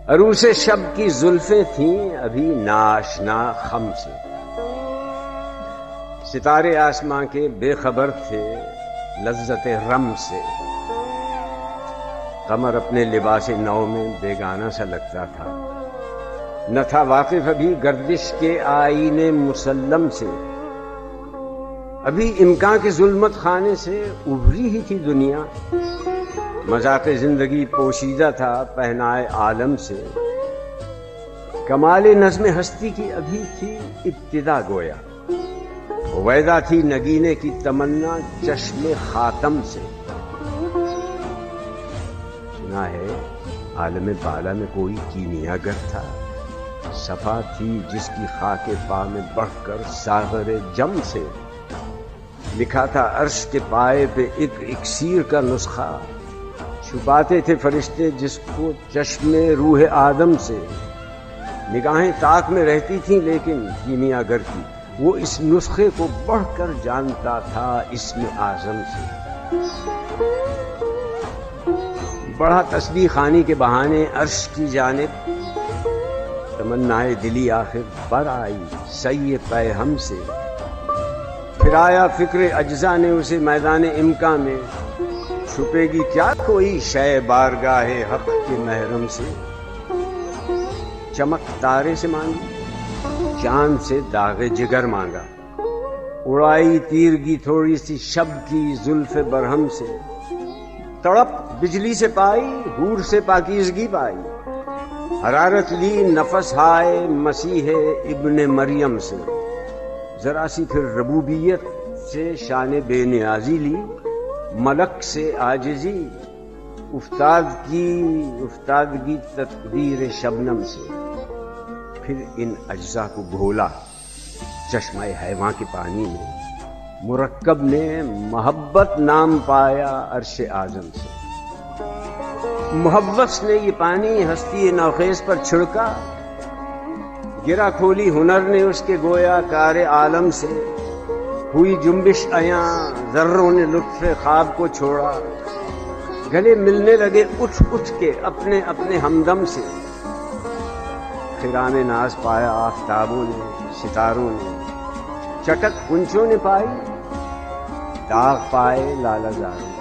عروس شب کی زلفیں تھیں ابھی ناشنا خم سے، ستارے آسماں کے بے خبر تھے لذت رم سے، قمر اپنے لباس نو میں بیگانہ سا لگتا تھا، نہ تھا واقف ابھی گردش کے آئینے مسلم سے، ابھی امکان کے ظلمت خانے سے ابھری ہی تھی دنیا، مذاق زندگی پوشیدہ تھا پہنائے عالم سے، کمال نظم ہستی کی ابھی تھی ابتدا گویا، ویدا تھی نگینے کی تمنا چشم خاتم سے، سنا ہے عالم بالا میں کوئی کیمیا گر تھا، صفا تھی جس کی خاک پا میں بڑھ کر ساغر جم سے، لکھا تھا عرش کے پائے پہ ایک اکسیر کا نسخہ، چھپاتے تھے فرشتے جس کو چشم روح آدم سے، نگاہیں طاق میں رہتی تھیں لیکن کیمیا گر کی وہ اس نسخے کو بڑھ کر جانتا تھا اسم اعظم سے، بڑھا تسبیح خوانی کے بہانے عرش کی جانب، تمنائے دلی آخر پر آئی سی پیہم سے، پھر آیا فکر اجزا نے اسے میدان امکان میں، چھپے گی کیا کوئی شے بارگاہ حق کے محرم سے، چمک تارے سے مانگی چاند سے داغ جگر مانگا، اڑائی تیرگی تھوڑی سی شب کی زلف برہم سے، تڑپ بجلی سے پائی حور سے پاکیزگی پائی، حرارت لی نفس ہائے مسیح ابن مریم سے، ذرا سی پھر ربوبیت سے شان بے نیازی لی، ملک سے عاجزی افتادگی تقدیر شبنم سے، پھر ان اجزاء کو گھولا چشمہ حیواں کے پانی میں، مرکب نے محبت نام پایا عرش اعظم سے، محبت نے یہ پانی ہستی نوخیز پر چھڑکا، گرا کھولی ہنر نے اس کے گویا کار عالم سے، ہوئی جنبش عیاں ذروں نے لطف خواب کو چھوڑا، گلے ملنے لگے اٹھ اٹھ کے اپنے اپنے ہمدم سے، خرام ناز پایا آفتابوں نے ستاروں نے، چٹک کنچوں نے پائی داغ پائے لالہ زاروں